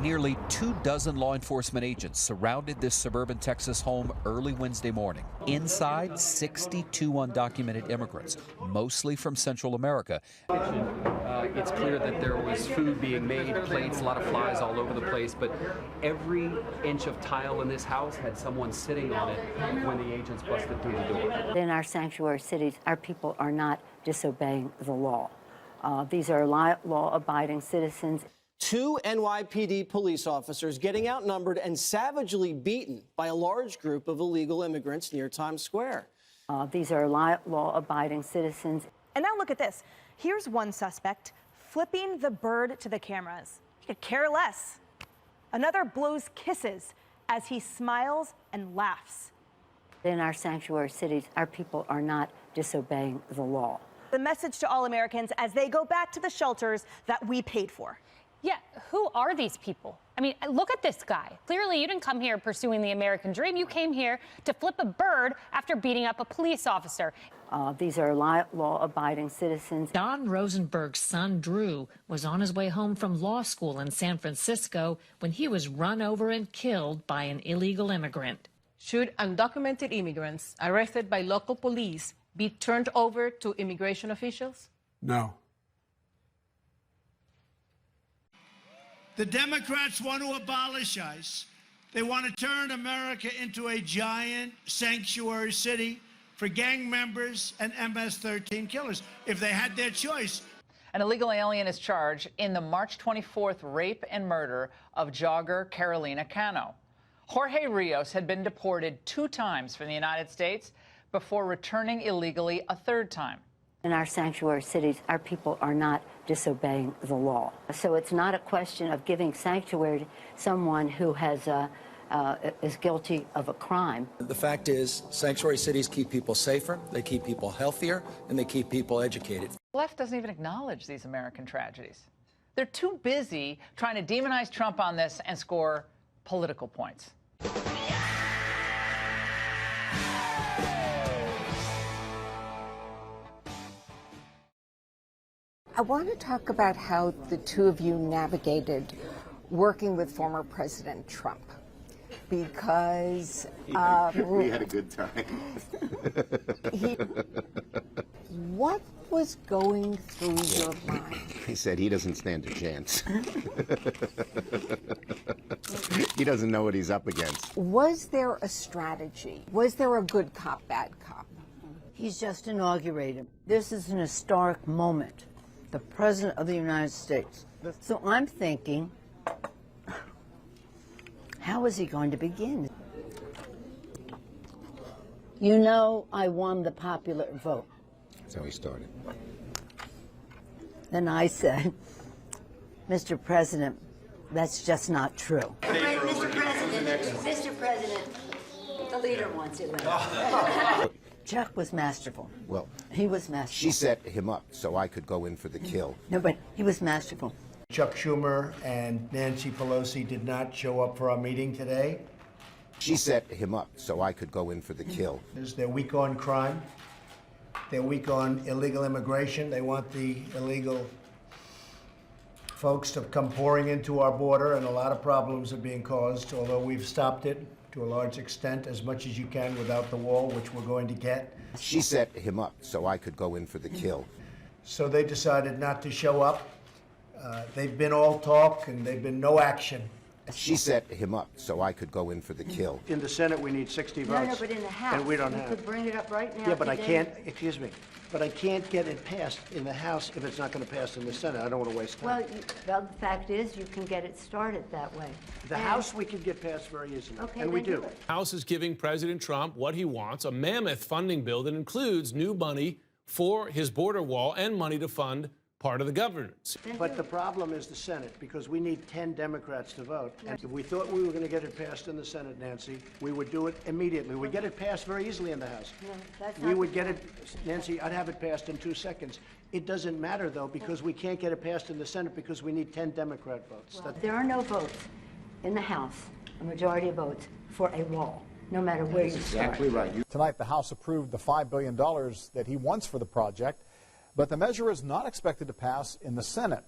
Nearly 24 law enforcement agents surrounded this suburban Texas home early Wednesday morning. Inside, 62 undocumented immigrants, mostly from Central America. It's clear that there was food being made, plates, a lot of flies all over the place, but every inch of tile in this house had someone sitting on it when the agents busted through the door. In our sanctuary cities, our people are not disobeying the law. These are law-abiding citizens. 2 NYPD police officers getting outnumbered and savagely beaten by a large group of illegal immigrants near Times Square. These are law-abiding citizens. And now look at this. Here's one suspect flipping the bird to the cameras. He could care less. Another blows kisses as he smiles and laughs. In our sanctuary cities, our people are not disobeying the law. The message to all Americans as they go back to the shelters that we paid for. Yeah, who are these people? I mean, look at this guy. Clearly, you didn't come here pursuing the American dream. You came here to flip a bird after beating up a police officer. These are law-abiding citizens. Don Rosenberg's son, Drew, was on his way home from law school in San Francisco when he was run over and killed by an illegal immigrant. Should undocumented immigrants arrested by local police be turned over to immigration officials? No. The Democrats want to abolish ICE. They want to turn America into a giant sanctuary city for gang members and MS-13 killers, if they had their choice. An illegal alien is charged in the March 24th rape and murder of jogger Carolina Cano. Jorge Rios had been deported 2 times from the United States before returning illegally a 3rd time. In our sanctuary cities, our people are not disobeying the law. So it's not a question of giving sanctuary to someone who is guilty of a crime. The fact is, sanctuary cities keep people safer, they keep people healthier, and they keep people educated. The left doesn't even acknowledge these American tragedies. They're too busy trying to demonize Trump on this and score political points. I want to talk about how the two of you navigated working with former President Trump, because we had a good time. What was going through your mind? He said he doesn't stand a chance. He doesn't know what he's up against. Was there a strategy? Was there a good cop, bad cop? He's just inaugurated. This is an historic moment. The President of the United States. So I'm thinking, how is he going to begin? You know, I won the popular vote. That's how he started. Then I said, Mr. President, that's just not true. Right, Mr. President, the leader wants it. Chuck was masterful. Well, he was masterful. She set him up so I could go in for the kill. No, but he was masterful. Chuck Schumer and Nancy Pelosi did not show up for our meeting today. She set him up so I could go in for the kill. They're weak on crime. They're weak on illegal immigration. They want the illegal folks to come pouring into our border, and a lot of problems are being caused, although we've stopped it to a large extent, as much as you can without the wall, which we're going to get. She set him up so I could go in for the kill. So they decided not to show up. They've been all talk, and they've been no action. She set him up so I could go in for the kill. In the Senate, we need 60 votes. No, but in the House, and we don't you have. could bring it up right now. Yeah, but I today. can't, excuse me, but I can't get it passed in the House if it's not going to pass in the Senate. I don't want to waste time. Well, the fact is, you can get it started that way. The House we can get passed very easily, Okay, and we then do. The House is giving President Trump what he wants, a mammoth funding bill that includes new money for his border wall and money to fund part of the governance. But the problem is the Senate, because we need 10 Democrats to vote. And if we thought we were going to get it passed in the Senate, Nancy, we would do it immediately. We'd get it passed very easily in the House. No, that's We not would the get point. it, Nancy, I'd have it passed in 2 seconds. It doesn't matter, though, because we can't get it passed in the Senate because we need 10 Democrat votes. Well, there are no votes in the House, a majority of votes, for a wall, no matter where you start. Exactly right. Tonight, the House approved the $5 billion that he wants for the project, but the measure is not expected to pass in the Senate.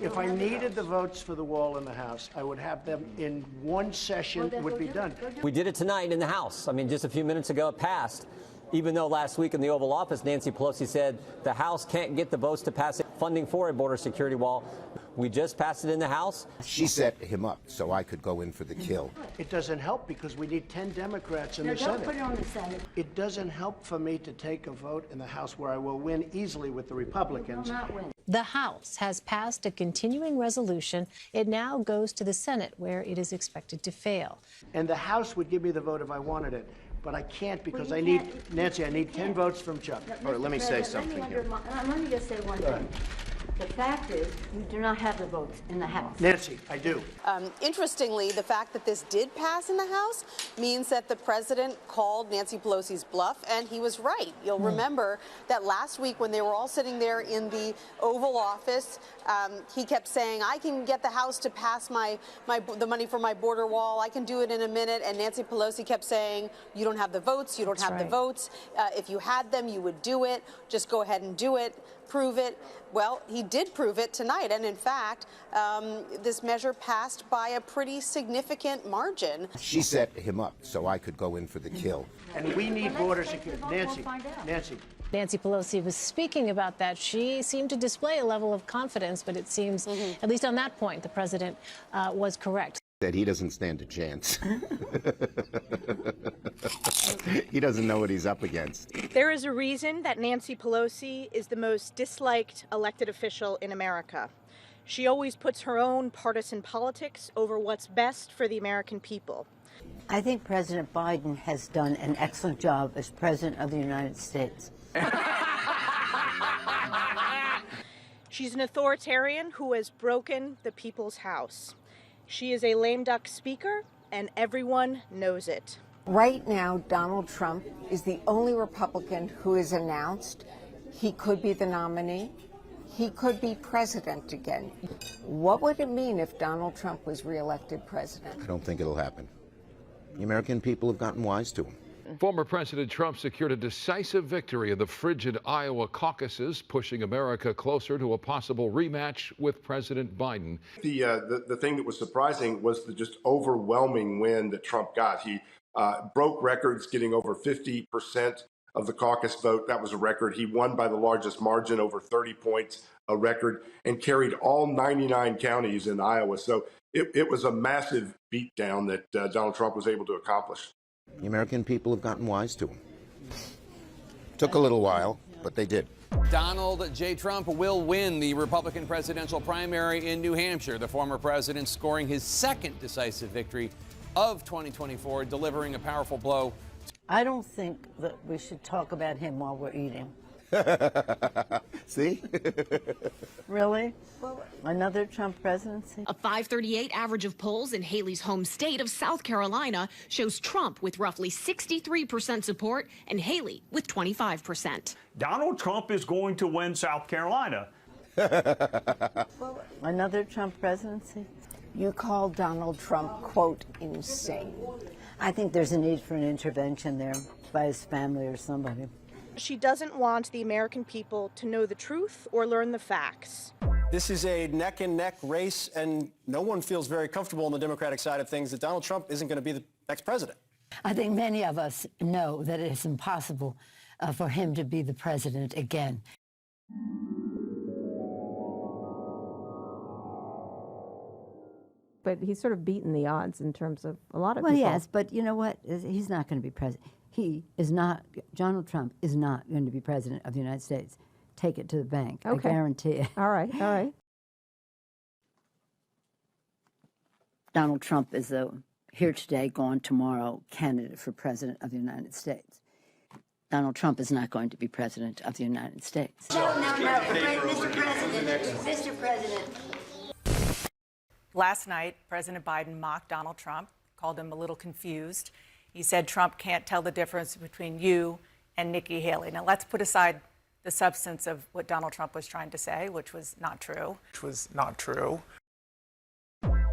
If I needed the votes for the wall in the House, I would have them in one session, would be done. We did it tonight in the House. I mean, just a few minutes ago it passed. Even though last week in the Oval Office, Nancy Pelosi said the House can't get the votes to pass funding for a border security wall. We just passed it in the House. She set him up so I could go in for the kill. It doesn't help because we need 10 Democrats in the Don't Senate. put it on the Senate. It doesn't help for me to take a vote in the House where I will win easily with the Republicans. Will not win. The House has passed a continuing resolution. It now goes to the Senate, where it is expected to fail. And the House would give me the vote if I wanted it. But I can't because I need, Nancy, I need 10 votes from Chuck. All right, let me say something here. Let me just say one thing. The fact is, you do not have the votes in the House. Nancy, I do. Interestingly, the fact that this did pass in the House means that the president called Nancy Pelosi's bluff, and he was right. You'll remember that last week when they were all sitting there in the Oval Office, he kept saying, I can get the House to pass the money for my border wall. I can do it in a minute. And Nancy Pelosi kept saying, you don't have the votes. You don't have the votes. If you had them, you would do it. Just go ahead and do it. Prove it. Well, he did prove it tonight, and in fact, this measure passed by a pretty significant margin. She set him up so I could go in for the kill. And we need border security. Nancy Pelosi was speaking about that. She seemed to display a level of confidence, but it seems, at least on that point, the president was correct. That he doesn't stand a chance. He doesn't know what he's up against. There is a reason that Nancy Pelosi is the most disliked elected official in America. She always puts her own partisan politics over what's best for the American people. I think President Biden has done an excellent job as President of the United States. She's an authoritarian who has broken the people's house. She is a lame duck speaker, and everyone knows it. Right now, Donald Trump is the only Republican who has announced he could be the nominee. He could be president again. What would it mean if Donald Trump was reelected president? I don't think it'll happen. The American people have gotten wise to him. Former President Trump secured a decisive victory in the frigid Iowa caucuses, pushing America closer to a possible rematch with President Biden. The thing that was surprising was the just overwhelming win that Trump got. He broke records, getting over 50% of the caucus vote. That was a record. He won by the largest margin, over 30 points, a record, and carried all 99 counties in Iowa. So it was a massive beatdown that Donald Trump was able to accomplish. The American people have gotten wise to him. Took a little while, but they did. Donald J. Trump will win the Republican presidential primary in New Hampshire. The former president scoring his second decisive victory of 2024, delivering a powerful blow. I don't think that we should talk about him while we're eating. See? Really? Another Trump presidency? A 538 average of polls in Haley's home state of South Carolina shows Trump with roughly 63% support and Haley with 25%. Donald Trump is going to win South Carolina. Another Trump presidency? You call Donald Trump, quote, insane. I think there's a need for an intervention there by his family or somebody. She doesn't want the American people to know the truth or learn the facts. This is a neck-and-neck race, and no one feels very comfortable on the Democratic side of things that Donald Trump isn't going to be the next president. I think many of us know that it is impossible for him to be the president again. But he's sort of beaten the odds in terms of a lot of people. Well, yes, but you know what? He's not going to be president. He is not, Donald Trump is not going to be president of the United States. Take it to the bank. Okay. I guarantee it. All right, all right. Donald Trump is a here today, gone tomorrow candidate for president of the United States. Donald Trump is not going to be president of the United States. No, Mr. President, Mr. President. Last night, President Biden mocked Donald Trump, called him a little confused. He said Trump can't tell the difference between you and Nikki Haley. Now, let's put aside the substance of what Donald Trump was trying to say, which was not true.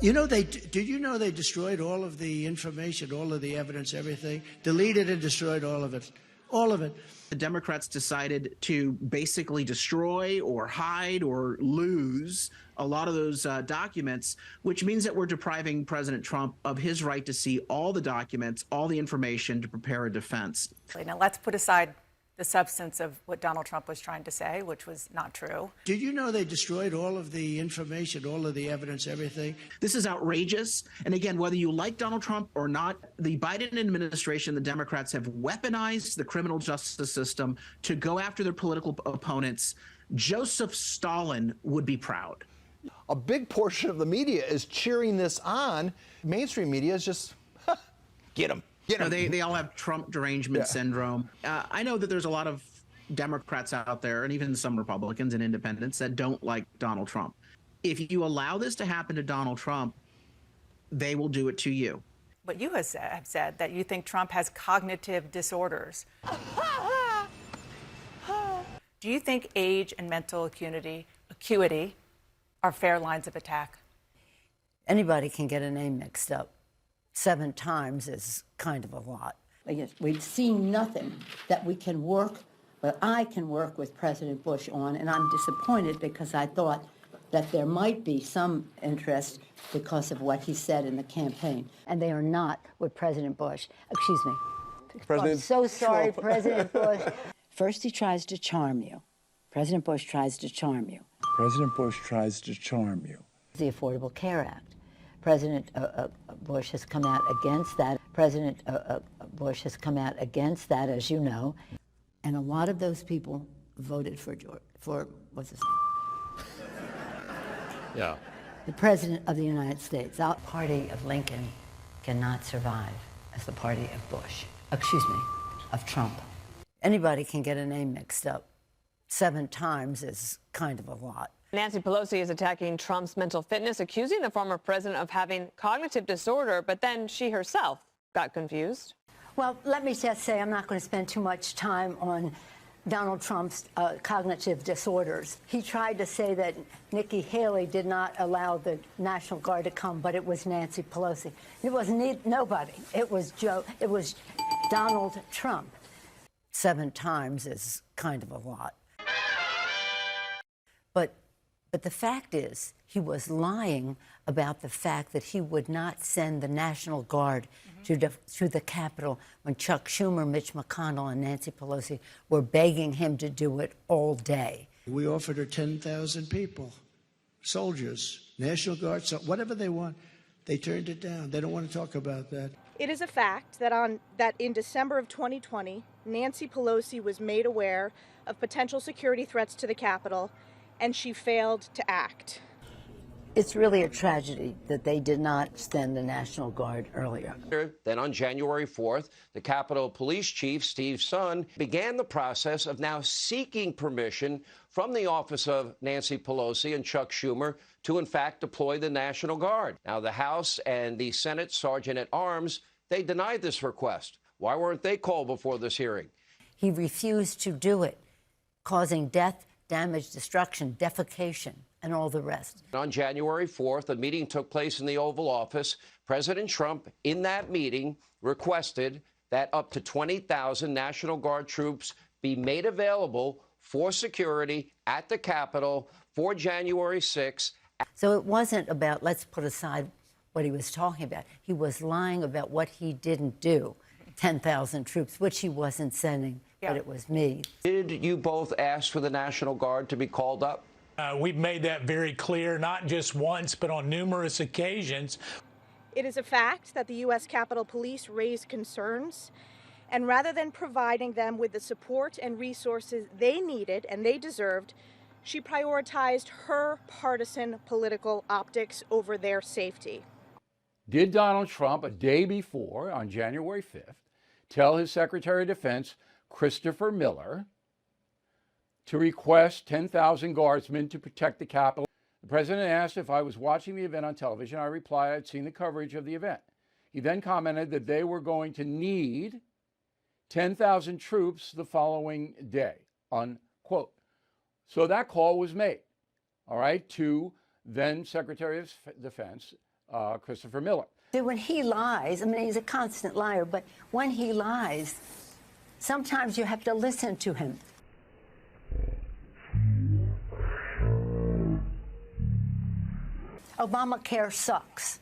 You know, did you know they destroyed all of the information, all of the evidence, everything? Deleted and destroyed all of it. all of it. The Democrats decided to basically destroy or hide or lose a lot of those documents, which means that we're depriving President Trump of his right to see all the documents, all the information to prepare a defense. Now, let's put aside the substance of what Donald Trump was trying to say, which was not true. Did you know they destroyed all of the information, all of the evidence, everything? This is outrageous. And again, whether you like Donald Trump or not, the Biden administration, the Democrats have weaponized the criminal justice system to go after their political opponents. Joseph Stalin would be proud. A big portion of the media is cheering this on. Mainstream media is just, get him. You know, they all have Trump derangement syndrome. I know that there's a lot of Democrats out there, and even some Republicans and independents, that don't like Donald Trump. If you allow this to happen to Donald Trump, they will do it to you. But you have said that you think Trump has cognitive disorders. Do you think age and mental acuity are fair lines of attack? Anybody can get a name mixed up. 7 times is kind of a lot. We've seen nothing that we can work, but I can work with President Bush on, and I'm disappointed because I thought that there might be some interest because of what he said in the campaign. And they are not with President Bush. Excuse me. I'm so sorry, President Bush. First he tries to charm you. President Bush tries to charm you. President Bush tries to charm you. The Affordable Care Act. President Bush has come out against that. President Bush has come out against that, as you know. And a lot of those people voted for what's his name? Yeah. The President of the United States. The party of Lincoln cannot survive as the party of Bush. Excuse me, of Trump. Anybody can get a name mixed up. 7 times is kind of a lot. Nancy Pelosi is attacking Trump's mental fitness, accusing the former president of having cognitive disorder, but then she herself got confused. Well, let me just say I'm not going to spend too much time on Donald Trump's cognitive disorders. He tried to say that Nikki Haley did not allow the National Guard to come, but it was Nancy Pelosi. It wasn't nobody. It was Donald Trump. 7 times is kind of a lot. But the fact is, he was lying about the fact that he would not send the National Guard to the Capitol when Chuck Schumer, Mitch McConnell, and Nancy Pelosi were begging him to do it all day. We offered her 10,000 people, soldiers, National Guard, so whatever they want. They turned it down. They don't want to talk about that. It is a fact that in December of 2020, Nancy Pelosi was made aware of potential security threats to the Capitol, and she failed to act. It's really a tragedy that they did not send the National Guard earlier. Then on January 4th, the Capitol Police Chief, Steve Sund, began the process of now seeking permission from the office of Nancy Pelosi and Chuck Schumer to, in fact, deploy the National Guard. Now, the House and the Senate Sergeant-at-Arms, they denied this request. Why weren't they called before this hearing? He refused to do it, causing death, damage, destruction, defecation, and all the rest. On January 4th, a meeting took place in the Oval Office. President Trump, in that meeting, requested that up to 20,000 National Guard troops be made available for security at the Capitol for January 6th. So it wasn't about, let's put aside what he was talking about. He was lying about what he didn't do, 10,000 troops, which he wasn't sending. But it was me. Did you both ask for the National Guard to be called up? We've made that very clear, not just once, but on numerous occasions. It is a fact that the U.S. Capitol Police raised concerns, and rather than providing them with the support and resources they needed and they deserved, she prioritized her partisan political optics over their safety. Did Donald Trump, a day before, on January 5th, tell his Secretary of Defense, Christopher Miller, to request 10,000 guardsmen to protect the Capitol? The president asked if I was watching the event on television. I replied I'd seen the coverage of the event. He then commented that they were going to need 10,000 troops the following day, unquote. So that call was made, all right, to then Secretary of Defense, Christopher Miller. See, when he lies, I mean, he's a constant liar, but when he lies, Sometimes you have to listen to him. Obamacare sucks.